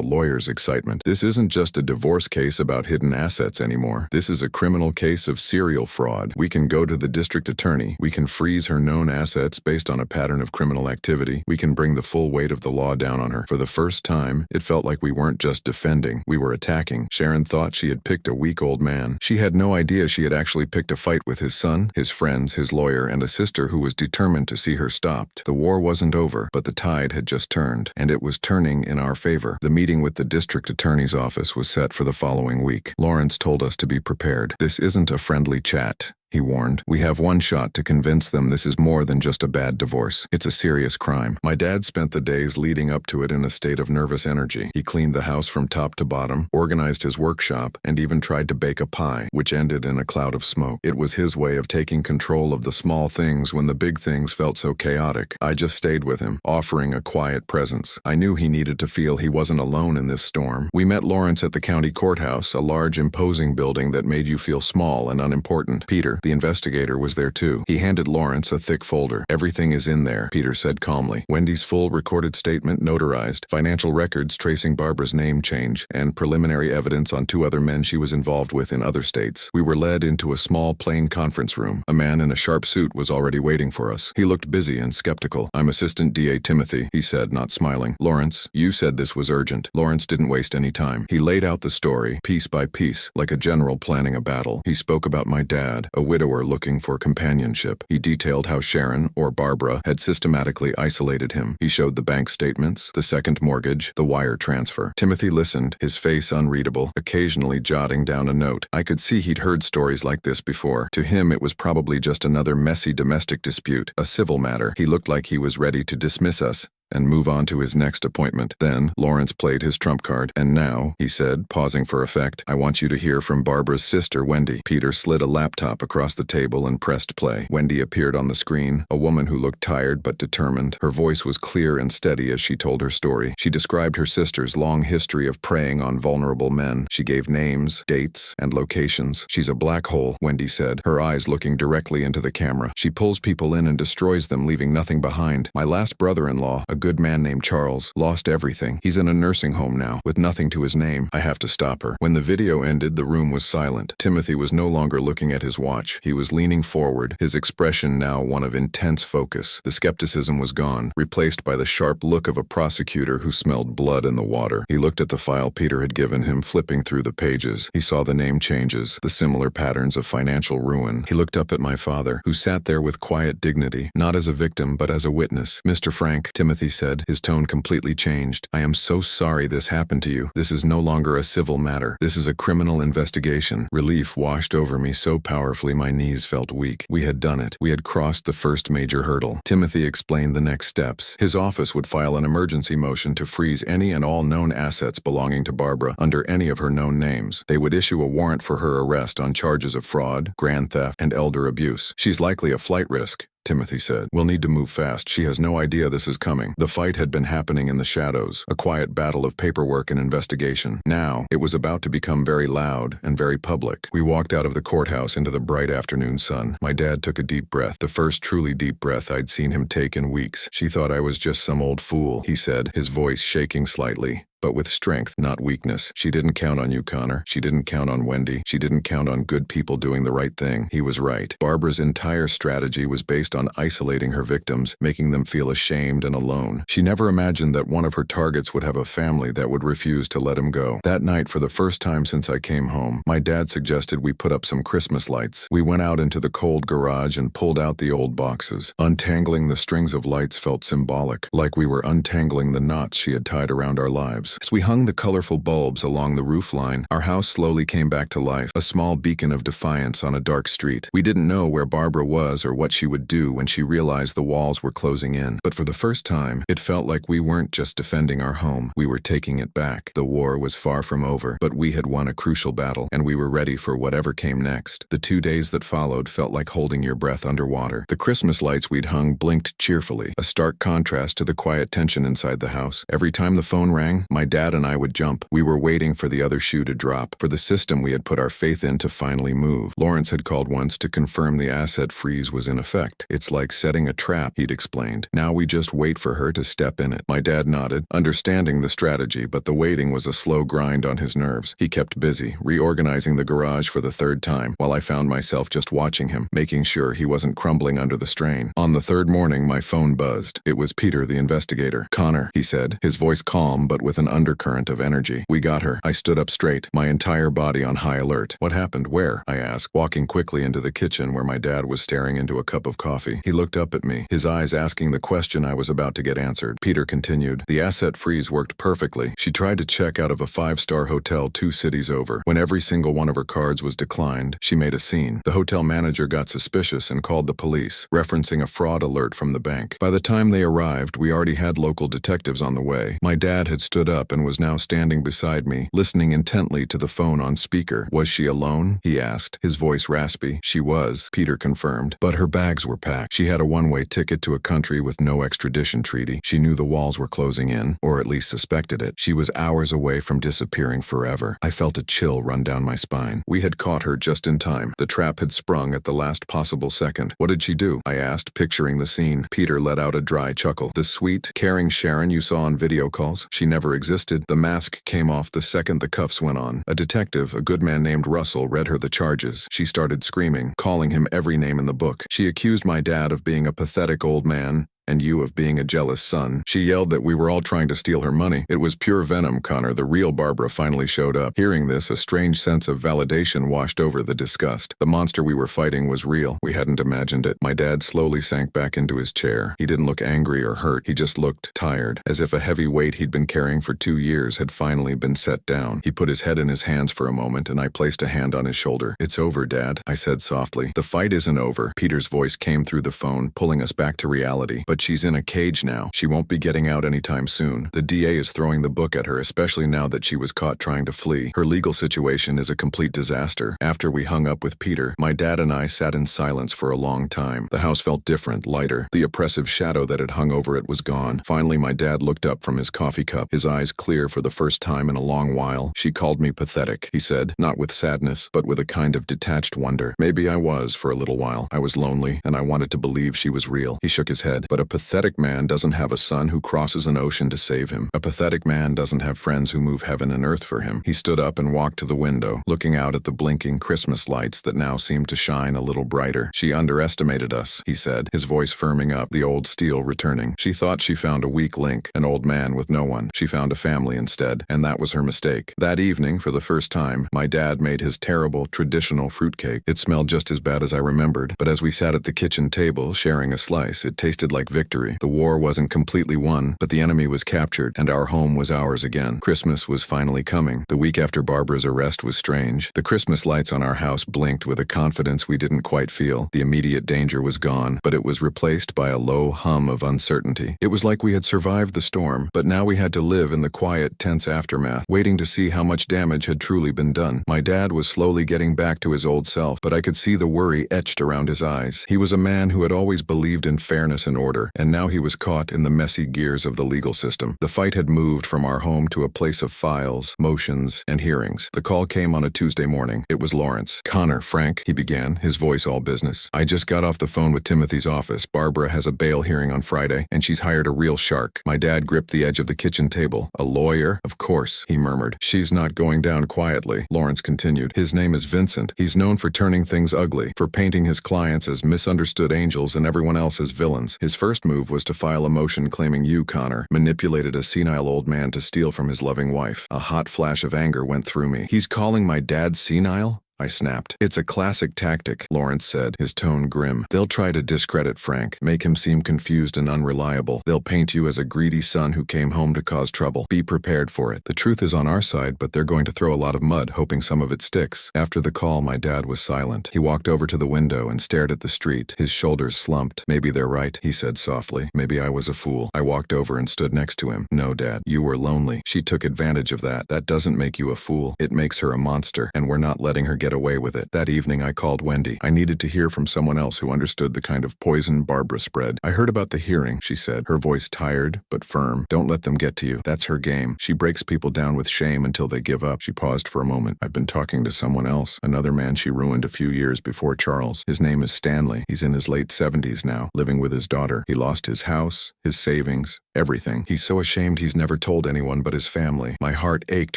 lawyer's excitement. This isn't just a divorce case about hidden assets anymore. This is a criminal case of serial fraud. We can go to the district attorney. We can freeze her known assets based on a pattern of criminal activity. We can bring the full weight of the law down on her. For the first time, it felt like we weren't just defending. We were attacking. Sharon thought she had picked a weak old man. She had no idea she had actually picked a fight with his son, his friends, his lawyer, and a sister who was determined to see her stopped. The war wasn't over, but the tide had just turned, and it was turning in our favor. The meeting with the district attorney's office was set for the following week. Lawrence told us to be prepared. This isn't a friendly chat, he warned. We have one shot to convince them this is more than just a bad divorce. It's a serious crime. My dad spent the days leading up to it in a state of nervous energy. He cleaned the house from top to bottom, organized his workshop, and even tried to bake a pie, which ended in a cloud of smoke. It was his way of taking control of the small things when the big things felt so chaotic. I just stayed with him, offering a quiet presence. I knew he needed to feel he wasn't alone in this storm. We met Lawrence at the county courthouse, a large, imposing building that made you feel small and unimportant. Peter, the investigator, was there too. He handed Lawrence a thick folder. Everything is in there, Peter said calmly. Wendy's full recorded statement notarized, financial records tracing Barbara's name change, and preliminary evidence on 2 other men she was involved with in other states. We were led into a small, plain conference room. A man in a sharp suit was already waiting for us. He looked busy and skeptical. I'm Assistant DA Timothy, he said, not smiling. Lawrence, you said this was urgent. Lawrence didn't waste any time. He laid out the story, piece by piece, like a general planning a battle. He spoke about my dad, a widower looking for companionship. He detailed how Sharon, or Barbara, had systematically isolated him. He showed the bank statements, the second mortgage, the wire transfer. Timothy listened, his face unreadable, occasionally jotting down a note. I could see he'd heard stories like this before. To him, it was probably just another messy domestic dispute, a civil matter. He looked like he was ready to dismiss us and move on to his next appointment. Then, Lawrence played his trump card. And now, he said, pausing for effect, I want you to hear from Barbara's sister, Wendy. Peter slid a laptop across the table and pressed play. Wendy appeared on the screen, a woman who looked tired but determined. Her voice was clear and steady as she told her story. She described her sister's long history of preying on vulnerable men. She gave names, dates, and locations. She's a black hole, Wendy said, her eyes looking directly into the camera. She pulls people in and destroys them, leaving nothing behind. My last brother-in-law, a good man named Charles, lost everything. He's in a nursing home now, with nothing to his name. I have to stop her. When the video ended, the room was silent. Timothy was no longer looking at his watch. He was leaning forward, his expression now one of intense focus. The skepticism was gone, replaced by the sharp look of a prosecutor who smelled blood in the water. He looked at the file Peter had given him, flipping through the pages. He saw the name changes, the similar patterns of financial ruin. He looked up at my father, who sat there with quiet dignity, not as a victim but as a witness. Mr. Frank, Timothy Timothy said, his tone completely changed. I am so sorry this happened to you. This is no longer a civil matter. This is a criminal investigation. Relief washed over me so powerfully my knees felt weak. We had done it. We had crossed the first major hurdle. Timothy explained the next steps. His office would file an emergency motion to freeze any and all known assets belonging to Barbara under any of her known names. They would issue a warrant for her arrest on charges of fraud, grand theft, and elder abuse. She's likely a flight risk, Timothy said. We'll need to move fast. She has no idea this is coming. The fight had been happening in the shadows, a quiet battle of paperwork and investigation. Now, it was about to become very loud and very public. We walked out of the courthouse into the bright afternoon sun. My dad took a deep breath, the first truly deep breath I'd seen him take in weeks. She thought I was just some old fool, he said, his voice shaking slightly, but with strength, not weakness. She didn't count on you, Connor. She didn't count on Wendy. She didn't count on good people doing the right thing. He was right. Barbara's entire strategy was based on isolating her victims, making them feel ashamed and alone. She never imagined that one of her targets would have a family that would refuse to let him go. That night, for the first time since I came home, my dad suggested we put up some Christmas lights. We went out into the cold garage and pulled out the old boxes. Untangling the strings of lights felt symbolic, like we were untangling the knots she had tied around our lives. As we hung the colorful bulbs along the roofline, our house slowly came back to life, a small beacon of defiance on a dark street. We didn't know where Barbara was or what she would do when she realized the walls were closing in, but for the first time, it felt like we weren't just defending our home, we were taking it back. The war was far from over, but we had won a crucial battle, and we were ready for whatever came next. The 2 days that followed felt like holding your breath underwater. The Christmas lights we'd hung blinked cheerfully, a stark contrast to the quiet tension inside the house. Every time the phone rang, my dad and I would jump. We were waiting for the other shoe to drop, for the system we had put our faith in to finally move. Lawrence had called once to confirm the asset freeze was in effect. It's like setting a trap, he'd explained. Now we just wait for her to step in it. My dad nodded, understanding the strategy, but the waiting was a slow grind on his nerves. He kept busy, reorganizing the garage for the third time, while I found myself just watching him, making sure he wasn't crumbling under the strain. On the third morning, my phone buzzed. It was Peter, the investigator. Connor, he said, his voice calm but with an undercurrent of energy. We got her. I stood up straight, my entire body on high alert. What happened? Where? I asked, walking quickly into the kitchen where my dad was staring into a cup of coffee. He looked up at me, his eyes asking the question I was about to get answered. Peter continued, the asset freeze worked perfectly. She tried to check out of a 5-star hotel 2 cities over. When every single one of her cards was declined, she made a scene. The hotel manager got suspicious and called the police, referencing a fraud alert from the bank. By the time they arrived, we already had local detectives on the way. My dad had stood up and was now standing beside me, listening intently to the phone on speaker. Was she alone? He asked, his voice raspy. She was, Peter confirmed, but her bags were packed. She had a one-way ticket to a country with no extradition treaty. She knew the walls were closing in, or at least suspected it. She was hours away from disappearing forever. I felt a chill run down my spine. We had caught her just in time. The trap had sprung at the last possible second. What did she do? I asked, picturing the scene. Peter let out a dry chuckle. The sweet, caring Sharon you saw on video calls? She never existed. The mask came off the second the cuffs went on. A detective, a good man named Russell, read her the charges. She started screaming, calling him every name in the book. She accused my dad of being a pathetic old man, and you of being a jealous son. She yelled that we were all trying to steal her money. It was pure venom, Connor. The real Barbara finally showed up. Hearing this, a strange sense of validation washed over the disgust. The monster we were fighting was real. We hadn't imagined it. My dad slowly sank back into his chair. He didn't look angry or hurt. He just looked tired, as if a heavy weight he'd been carrying for 2 years had finally been set down. He put his head in his hands for a moment, and I placed a hand on his shoulder. It's over, Dad, I said softly. The fight isn't over. Peter's voice came through the phone, pulling us back to reality. But she's in a cage now. She won't be getting out anytime soon. The DA is throwing the book at her, especially now that she was caught trying to flee. Her legal situation is a complete disaster. After we hung up with Peter, my dad and I sat in silence for a long time. The house felt different, lighter. The oppressive shadow that had hung over it was gone. Finally, my dad looked up from his coffee cup, his eyes clear for the first time in a long while. She called me pathetic, he said, not with sadness, but with a kind of detached wonder. Maybe I was for a little while. I was lonely, and I wanted to believe she was real. He shook his head. But a pathetic man doesn't have a son who crosses an ocean to save him. A pathetic man doesn't have friends who move heaven and earth for him. He stood up and walked to the window, looking out at the blinking Christmas lights that now seemed to shine a little brighter. She underestimated us, he said, his voice firming up, the old steel returning. She thought she found a weak link, an old man with no one. She found a family instead, and that was her mistake. That evening, for the first time, my dad made his terrible, traditional fruitcake. It smelled just as bad as I remembered, but as we sat at the kitchen table, sharing a slice, it tasted like victory. The war wasn't completely won, but the enemy was captured, and our home was ours again. Christmas was finally coming. The week after Barbara's arrest was strange. The Christmas lights on our house blinked with a confidence we didn't quite feel. The immediate danger was gone, but it was replaced by a low hum of uncertainty. It was like we had survived the storm, but now we had to live in the quiet, tense aftermath, waiting to see how much damage had truly been done. My dad was slowly getting back to his old self, but I could see the worry etched around his eyes. He was a man who had always believed in fairness and order, and now he was caught in the messy gears of the legal system. The fight had moved from our home to a place of files, motions, and hearings. The call came on a Tuesday morning. It was Lawrence. "Connor, Frank," he began, his voice all business. "I just got off the phone with Timothy's office. Barbara has a bail hearing on Friday, and she's hired a real shark." My dad gripped the edge of the kitchen table. "A lawyer? Of course," he murmured. "She's not going down quietly," Lawrence continued. "His name is Vincent. He's known for turning things ugly, for painting his clients as misunderstood angels and everyone else as villains. His first move was to file a motion claiming you, Connor, manipulated a senile old man to steal from his loving wife." A hot flash of anger went through me. "He's calling my dad senile?" I snapped. "It's a classic tactic," Lawrence said, his tone grim. "They'll try to discredit Frank, make him seem confused and unreliable. They'll paint you as a greedy son who came home to cause trouble. Be prepared for it. The truth is on our side, but they're going to throw a lot of mud, hoping some of it sticks." After the call, my dad was silent. He walked over to the window and stared at the street, his shoulders slumped. "Maybe they're right," he said softly. "Maybe I was a fool." I walked over and stood next to him. "No, Dad, you were lonely. She took advantage of that. That doesn't make you a fool. It makes her a monster, and we're not letting her get away with it." That evening I called Wendy. I needed to hear from someone else who understood the kind of poison Barbara spread. "I heard about the hearing," she said, her voice tired but firm. "Don't let them get to you. That's her game. She breaks people down with shame until they give up." She paused for a moment. "I've been talking to someone else, another man she ruined a few years before Charles. His name is Stanley. He's in his late 70s now, living with his daughter. He lost his house, his savings, everything. He's so ashamed he's never told anyone but his family." My heart ached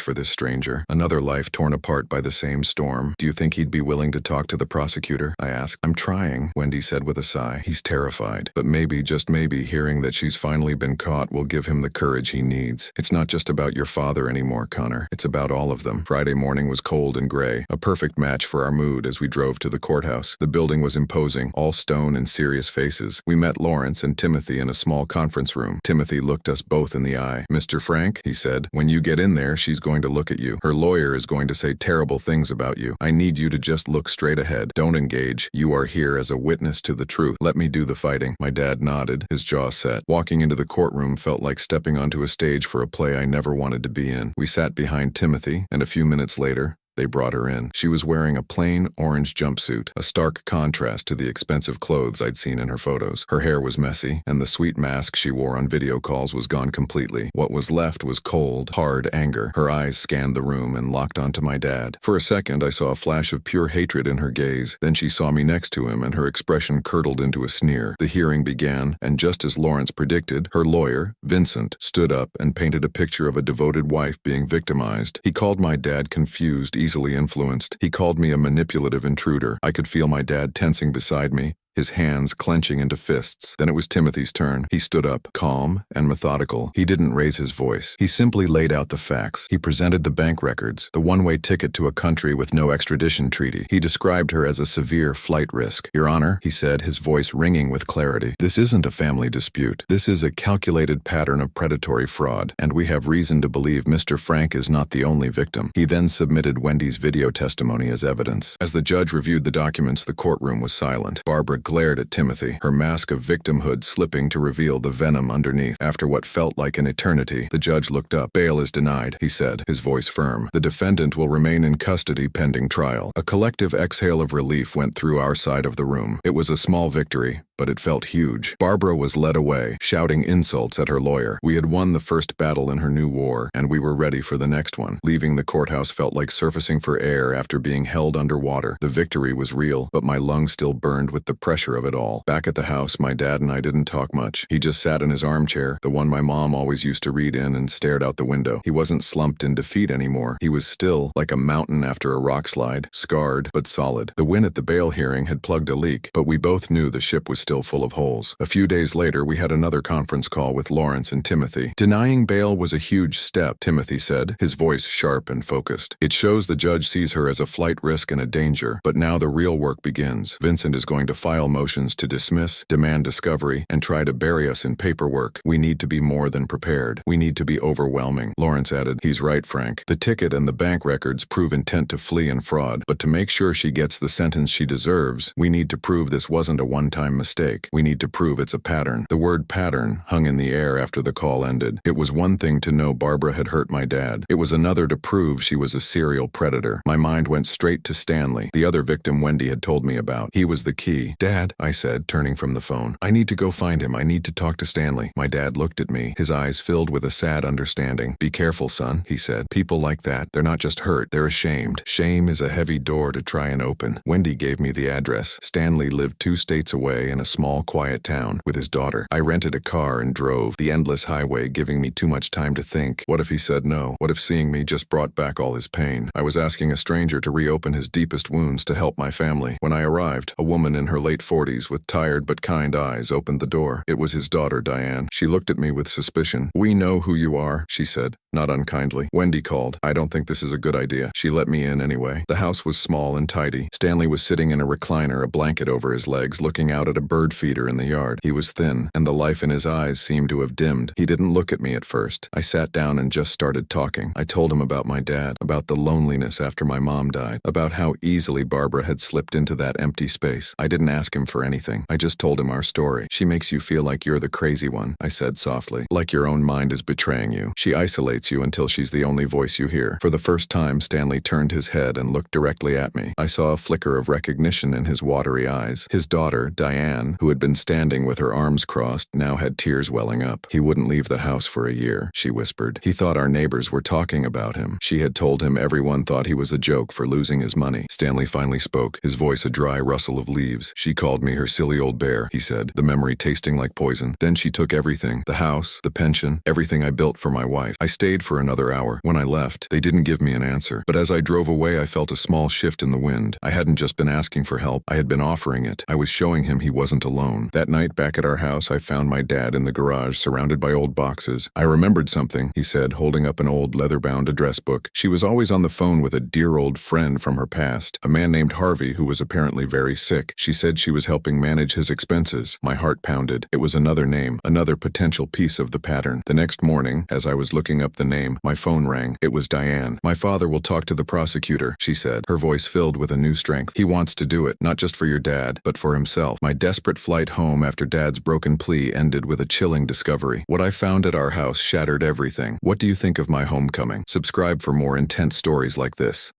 for this stranger, another life torn apart by the same storm. "Do you think he'd be willing to talk to the prosecutor?" I asked. "I'm trying," Wendy said with a sigh. "He's terrified. But maybe, just maybe, hearing that she's finally been caught will give him the courage he needs. It's not just about your father anymore, Connor. It's about all of them." Friday morning was cold and gray, a perfect match for our mood as we drove to the courthouse. The building was imposing, all stone and serious faces. We met Lawrence and Timothy in a small conference room. Timothy looked us both in the eye. "Mr. Frank," he said, "when you get in there, she's going to look at you. Her lawyer is going to say terrible things about you. I need you to just look straight ahead. Don't engage. You are here as a witness to the truth. Let me do the fighting." My dad nodded, his jaw set. Walking into the courtroom felt like stepping onto a stage for a play I never wanted to be in. We sat behind Timothy, and a few minutes later, they brought her in. She was wearing a plain orange jumpsuit, a stark contrast to the expensive clothes I'd seen in her photos. Her hair was messy, and the sweet mask she wore on video calls was gone completely. What was left was cold, hard anger. Her eyes scanned the room and locked onto my dad. For a second, I saw a flash of pure hatred in her gaze. Then she saw me next to him, and her expression curdled into a sneer. The hearing began, and just as Lawrence predicted, her lawyer, Vincent, stood up and painted a picture of a devoted wife being victimized. He called my dad confused, easily influenced. He called me a manipulative intruder. I could feel my dad tensing beside me, his hands clenching into fists. Then it was Timothy's turn. He stood up, calm and methodical. He didn't raise his voice. He simply laid out the facts. He presented the bank records, the one-way ticket to a country with no extradition treaty. He described her as a severe flight risk. "Your Honor," he said, his voice ringing with clarity, "this isn't a family dispute. This is a calculated pattern of predatory fraud, and we have reason to believe Mr. Frank is not the only victim." He then submitted Wendy's video testimony as evidence. As the judge reviewed the documents, the courtroom was silent. Barbara glared at Timothy, her mask of victimhood slipping to reveal the venom underneath. After what felt like an eternity, the judge looked up. "Bail is denied," he said, his voice firm. "The defendant will remain in custody pending trial." A collective exhale of relief went through our side of the room. It was a small victory, but it felt huge. Barbara was led away, shouting insults at her lawyer. We had won the first battle in her new war, and we were ready for the next one. Leaving the courthouse felt like surfacing for air after being held underwater. The victory was real, but my lungs still burned with the pressure of it all. Back at the house, my dad and I didn't talk much. He just sat in his armchair, the one my mom always used to read in, and stared out the window. He wasn't slumped in defeat anymore. He was still, like a mountain after a rock slide, scarred but solid. The win at the bail hearing had plugged a leak, but we both knew the ship was still full of holes. A few days later, we had another conference call with Lawrence and Timothy. "Denying bail was a huge step," Timothy said, his voice sharp and focused. "It shows the judge sees her as a flight risk and a danger, but now the real work begins. Vincent is going to file file motions to dismiss, demand discovery, and try to bury us in paperwork. We need to be more than prepared. We need to be overwhelming. Lawrence added, "He's right, Frank. The ticket and the bank records prove intent to flee and fraud, but to make sure she gets the sentence she deserves, we need to prove this wasn't a one-time mistake. We need to prove it's a pattern." The word pattern hung in the air after the call ended. It was one thing to know Barbara had hurt my dad. It was another to prove she was a serial predator. My mind went straight to Stanley, the other victim Wendy had told me about. He was the key. "Dad," I said, turning from the phone. "I need to go find him. I need to talk to Stanley." My dad looked at me, his eyes filled with a sad understanding. "Be careful, son," he said. "People like that, they're not just hurt, they're ashamed. Shame is a heavy door to try and open." Wendy gave me the address. Stanley lived 2 states away in a small, quiet town with his daughter. I rented a car and drove, the endless highway giving me too much time to think. What if he said no? What if seeing me just brought back all his pain? I was asking a stranger to reopen his deepest wounds to help my family. When I arrived, a woman in her late 40s with tired but kind eyes opened the door. It was his daughter, Diane. She looked at me with suspicion. "We know who you are," she said, not unkindly. "Wendy called. I don't think this is a good idea." She let me in anyway. The house was small and tidy. Stanley was sitting in a recliner, a blanket over his legs, looking out at a bird feeder in the yard. He was thin, and the life in his eyes seemed to have dimmed. He didn't look at me at first. I sat down and just started talking. I told him about my dad, about the loneliness after my mom died, about how easily Barbara had slipped into that empty space. I didn't ask him for anything. I just told him our story. "She makes you feel like you're the crazy one," I said softly, "like your own mind is betraying you. She isolates you until she's the only voice you hear." For the first time, Stanley turned his head and looked directly at me. I saw a flicker of recognition in his watery eyes. His daughter, Diane, who had been standing with her arms crossed, now had tears welling up. "He wouldn't leave the house for a year," she whispered. "He thought our neighbors were talking about him." She had told him everyone thought he was a joke for losing his money. Stanley finally spoke, his voice a dry rustle of leaves. "She called me her silly old bear," he said, the memory tasting like poison. "Then she took everything, the house, the pension, everything I built for my wife. I stayed for another hour. When I left, they didn't give me an answer. But as I drove away, I felt a small shift in the wind. I hadn't just been asking for help. I had been offering it. I was showing him he wasn't alone." That night back at our house, I found my dad in the garage, surrounded by old boxes. "I remembered something," he said, holding up an old leather-bound address book. "She was always on the phone with a dear old friend from her past, a man named Harvey who was apparently very sick. She said she was helping manage his expenses." My heart pounded. It was another name, another potential piece of the pattern. The next morning, as I was looking up the name, my phone rang. It was Diane. "My father will talk to the prosecutor," she said, her voice filled with a new strength. "He wants to do it, not just for your dad, but for himself." My desperate flight home after Dad's broken plea ended with a chilling discovery. What I found at our house shattered everything. What do you think of my homecoming? Subscribe for more intense stories like this.